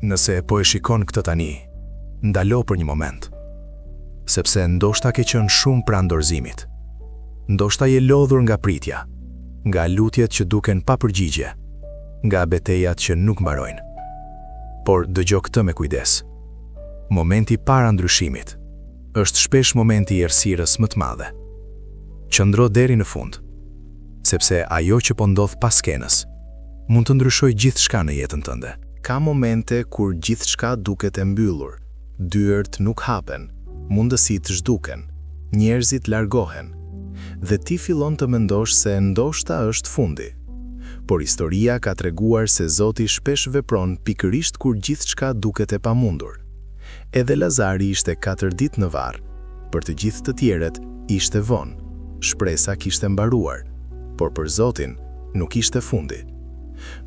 Nëse po e shikon këtë tani, ndalo për një moment. Sepse ndoshta ke qenë shumë pranë dorëzimit. Ndoshta je lodhur nga pritja, nga lutjet që duken pa përgjigje, nga betejat që nuk mbarojnë. Por dëgjo këtë me kujdes. Momenti para ndryshimit është shpesh momenti i errësirës më të madhe. Qëndro deri në fund, sepse ajo që po ndodh pas skenës mund të ndryshojë gjithçka në jetën tënde. Ka momente kur gjithçka duket e mbyllur, dyert nuk hapen, mundësitë zhduken, njerëzit largohen, dhe ti fillon të mendosh se ndoshta është fundi. Por historia ka treguar se Zoti shpesh vepron pikërisht kur gjithçka duket e pamundur. Edhe Lazari ishte 4 ditë në varr, për të gjithë të tjerët ishte vonë. Shpresa kishte mbaruar, por për Zotin nuk ishte fundi.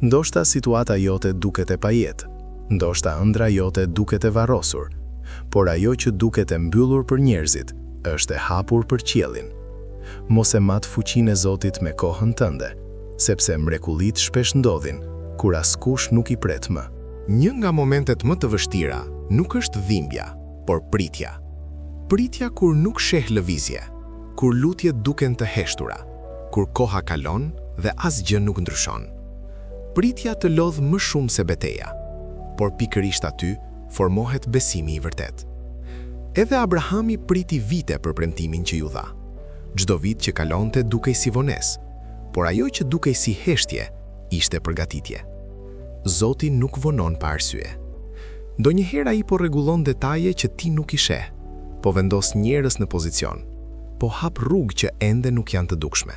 Ndoshta situata jote duket e pajetë, ndoshta ëndra jote duket e varrosur, por ajo që duket e mbyllur për njerëzit është e hapur për qiellin. Mos e mat fuqinë e Zotit me kohën tënde, sepse mrekullitë shpesh ndodhin kur askush nuk i pret më. Një nga momentet më të vështira nuk është dhimbja, por pritja. Pritja kur nuk sheh lëvizje, kur lutjet duken të heshtura, kur koha kalon dhe asgjë nuk ndryshon. Pritja të lodh më shumë se beteja, por pikërisht aty formohet besimi i vërtet. Edhe Abrahami priti vite për premtimin që ju dha. Çdo vit që kalonte dukej si vonesë, por ajo që dukej si heshtje ishte përgatitje. Zoti nuk vonon pa arsye. Ndonjëherë ai po rregullon detaje që ti nuk i sheh, po vendos njerëz në pozicion, po hap rrugë që ende nuk janë të dukshme.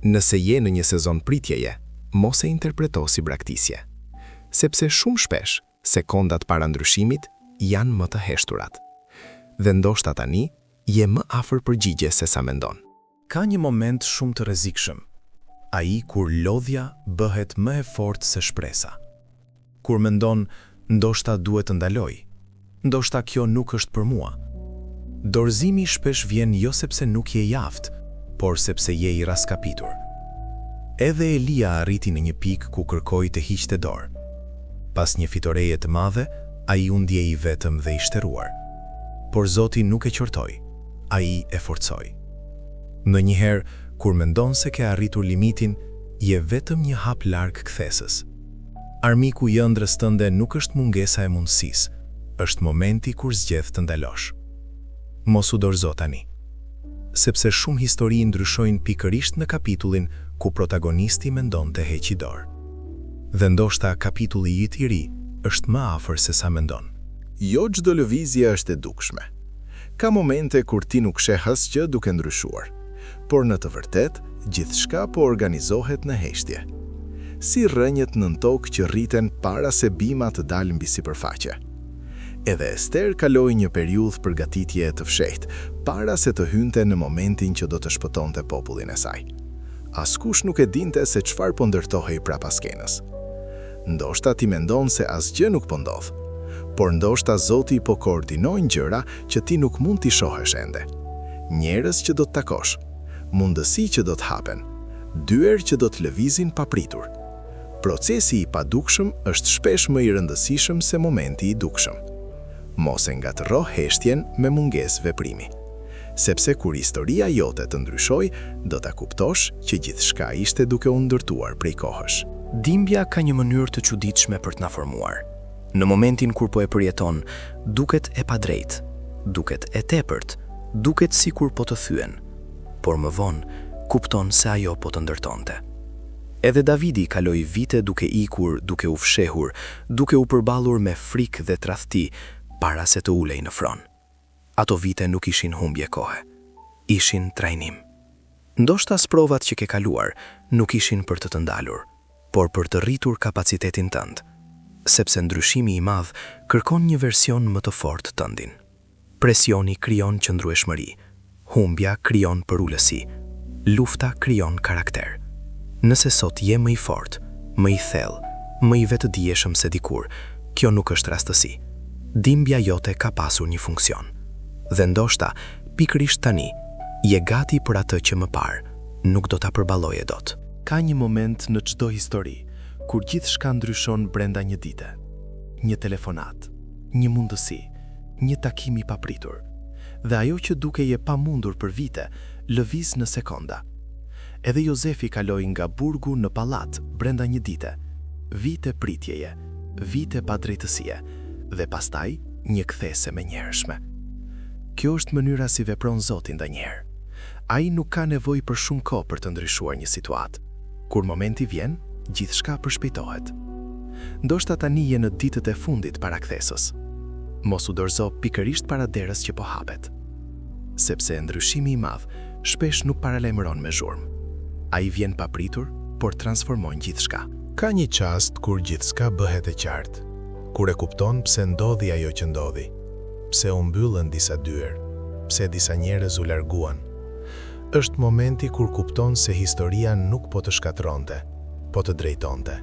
Nëse je në një sezon pritjeje, mos e interpreto si braktisje, sepse shumë shpesh sekondat para ndryshimit janë më të heshturat. Dhe ndoshta tani je më afër përgjigjes se sa mendon. Ka një moment shumë të rrezikshëm, ai kur lodhja bëhet më e fortë se shpresa. Kur mendon, ndoshta duhet të ndaloj, ndoshta kjo nuk është për mua. Dorëzimi shpesh vjen jo sepse nuk je i aftë, por sepse je i raskapitur. Edhe Elia arriti në një pikë ku kërkoi të hiqte dorë. Pas një fitoreje të madhe, ai u ndjei i vetëm dhe i shtëruar. Por Zoti nuk e qortoi, ai e forcoi. Ndonjëherë, kur mendon se ke arritur limitin, je vetëm një hap larg kthesës. Armiku i ëndrrës tënde nuk është mungesa e mundësisë, është momenti kur zgjedh të ndalosh. Mos u dorëzo tani, sepse shumë histori ndryshojnë pikërisht në kapitullin ku protagonisti mendon të heqë dorë. Dhe ndoshta kapitulli i ri është më afër se sa mendon. Jo çdo lëvizje është e dukshme. Ka momente kur ti nuk sheh asgjë duke ndryshuar, por në të vërtetë gjithçka po organizohet në heshtje. Si rrënjët nën tokë që rriten para se bima të dalë mbi sipërfaqe. Edhe Ester kaloi një periudhë përgatitje të fshehtë, para se të hynte në momentin që do të shpëtonte popullin e saj. Askush nuk e dinte se çfarë po ndërtohej prapas skenës. Ndoshta ti mendon se asgjë nuk po ndodh, por ndoshta Zoti po koordinon gjëra që ti nuk mund t'i shohësh ende. Njerëz që do të takosh, mundësi që do të hapen, dyer që do të lëvizin pa pritur. Procesi i padukshëm është shpesh më i rëndësishëm se momenti i dukshëm. Mos e ngatëro heshtjen me mungesë veprimi, sepse kur historia jote të ndryshoj, do ta kuptosh që gjithçka ishte duke u ndërtuar prej kohësh. Dhimbja ka një mënyrë të çuditshme për të na formuar. Në momentin kur po e përjeton, duket e padrejtë, duket e tepërt, duket sikur po të thyen, por më vonë kupton se ajo po të ndërtonte. Edhe Davidi kaloi vite duke ikur, duke u fshehur, duke u përballur me frikë dhe tradhti para se të ulej në fron. Ato vite nuk ishin humbje kohe, ishin trajnim. Ndoshta sprovat që ke kaluar nuk ishin për të ndalur, por për të rritur kapacitetin tënd, sepse ndryshimi i madh kërkon një version më të fortë tëndin. Presioni krijon qëndrueshmëri, humbja krijon përulësi, lufta krijon karakter. Nëse sot je më i fortë, më i thellë, më i vetëdijshëm se dikur, kjo nuk është rastësi. Dhimbja jote ka pasur një funksion. Dhe ndoshta, pikërisht tani, je gati për atë që më parë nuk do ta përballoje dot. Ka një moment në çdo histori kur gjithçka ndryshon brenda një dite. një telefonat, një mundësi, një takim i papritur. Dhe ajo që dukeje pamundur për vite, lëviz në sekonda. Edhe Jozefi kaloi nga burgu në pallat brenda një dite, vite pritjeje, vite padrejtësie, dhe pastaj një kthese menjëhershme. Kjo është mënyra si vepron Zoti ndonjëherë. Ai nuk ka nevojë për shumë kohë për të ndryshuar një situatë. Kur momenti vjen, gjithçka përshpejtohet. Ndoshta tani je në ditët e fundit para kthesës. Mos u dorëzo pikërisht para derës që po hapet. Sepse ndryshimi i madh shpesh nuk paralajmëron me zhurmë. Ai vjen papritur, por transformon gjithçka. Ka një çast kur gjithçka bëhet e qartë. Kur e kupton pse ndodhi ajo që ndodhi. Pse u mbyllën disa dyer, pse disa njerëz u larguan. Është momenti kur kupton se historia nuk po të shkatronte, po të drejtonte.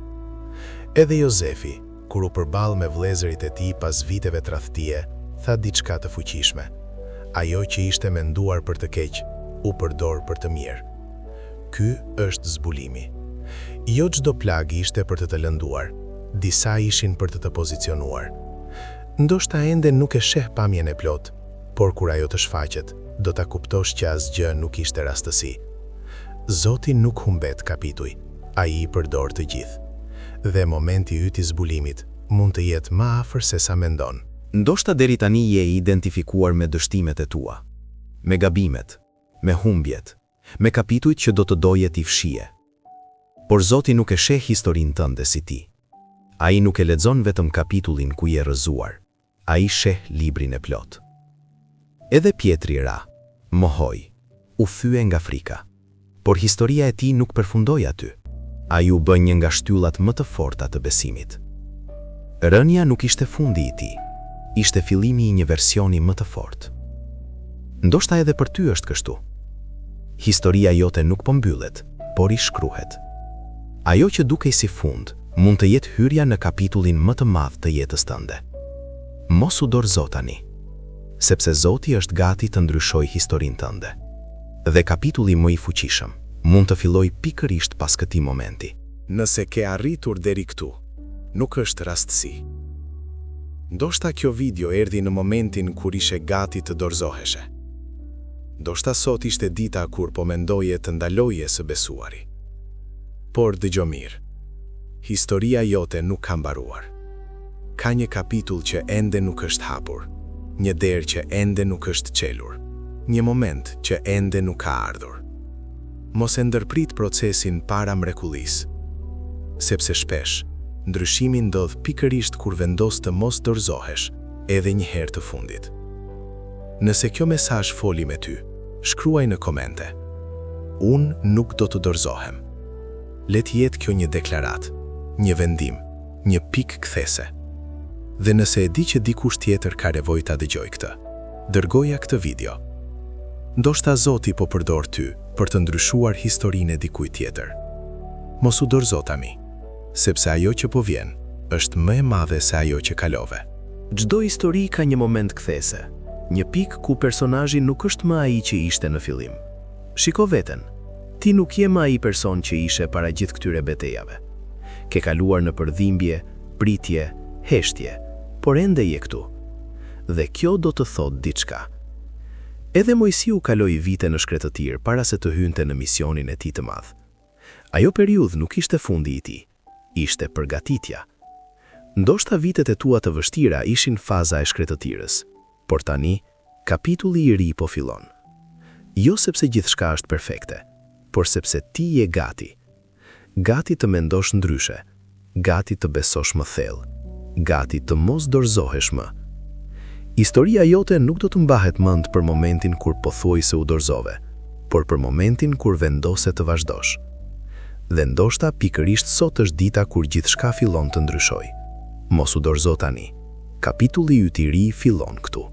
Edhe Jozefi, kur u përball me vëllezërit e tij pas viteve tradhtie, tha diçka të fuqishme. Ajo që ishte menduar për të keq, u përdor për të mirë. Ky është zbulimi. Jo çdo plagë ishte për të të lënduar, disa ishin për të të pozicionuar. Ndoshta ende nuk e sheh pamjen e plot, por kur ajo të shfaqet, do ta kuptosh që asgjë nuk ishte rastësi. Zoti nuk humbet kapituj, ai i përdor të gjithë. Dhe momenti yt i zbulimit mund të jetë më afër se sa mendon. Ndoshta deri tani je identifikuar me dështimet e tua, me gabimet, me humbjet, me kapitujt që do të doje t'i fshije. Por Zoti nuk e sheh historinë tënde si ti. Ai nuk e lexon vetëm kapitullin ku je rrëzuar, ai sheh librin e plot. Edhe Pietri ra, mohoi, u thye nga frika. Por historia e tij nuk përfundoi aty. Ai u bë një nga shtyllat më të forta të besimit. Rënja nuk ishte fundi i tij, ishte fillimi i një versioni më të fortë. Ndoshta edhe për ty është kështu. Historia jote nuk po mbyllet, por i shkruhet. Ajo që dukej si fund, mund të jetë hyrja në kapitullin më të madh të jetës tënde. Mos u dorëzo tani, sepse Zoti është gati të ndryshojë historinë tënde. Dhe kapitulli më i fuqishëm mund të filloj pikërisht pas këtij momenti. Nëse ke arritur deri këtu, nuk është rastësi. Ndoshta kjo video erdhi në momentin kur ishe gati të dorëzoheshe. Ndoshta sot ishte dita kur po mendoje të ndaloje së besuari. Por dëgjo mirë, historia jote nuk ka mbaruar. Ka një kapitull që ende nuk është hapur, një derë që ende nuk është çelur, një moment që ende nuk ka ardhur. Mos e ndërprit procesin para mrekullisë, sepse shpesh ndryshimi ndodh pikërisht kur vendos të mos dorëzohesh edhe një herë të fundit. Nëse kjo mesazh foli me ty, shkruaj në komente. Unë nuk do të dorëzohem. Le të jetë kjo një deklarat, një vendim, një pikë kthese. Dhe nëse e di që dikush tjetër ka nevojë ta dëgjojë këtë, dërgoja këtë video. Ndoshta Zoti po përdor ty për të ndryshuar historinë e dikujt tjetër. Mos u dorëzo tani, sepse ajo që po vjen është më e madhe se ajo që kalove. Çdo histori ka një moment kthese, një pikë ku personazhi nuk është më ai që ishte në fillim. Shiko veten, ti nuk je më ai person që ishe para gjithë këtyre betejave. Ke kaluar në përdhimbje, pritje, heshtje, por ende je këtu. Dhe kjo do të thotë diçka. Edhe Mojsiu kaloi vite në shkretëtir para se të hynte në misionin e tij të madh. Ajo periudhë nuk ishte fundi i tij, ishte përgatitja. Ndoshta vitet e tua të vështira ishin faza e shkretëtirës, por tani kapitulli i ri po fillon. Jo sepse gjithçka është perfekte, por sepse ti je gati. Gati të mendosh ndryshe, gati të besosh më thellë, gati të mos dorëzohesh më. Historia jote nuk do të mbahet mend për momentin kur pothuaj se u dorëzove, por për momentin kur vendose të vazhdosh. Dhe ndoshta pikërisht sot është dita kur gjithçka fillon të ndryshojë. Mos u dorëzo tani. Kapitulli yt i ri fillon këtu.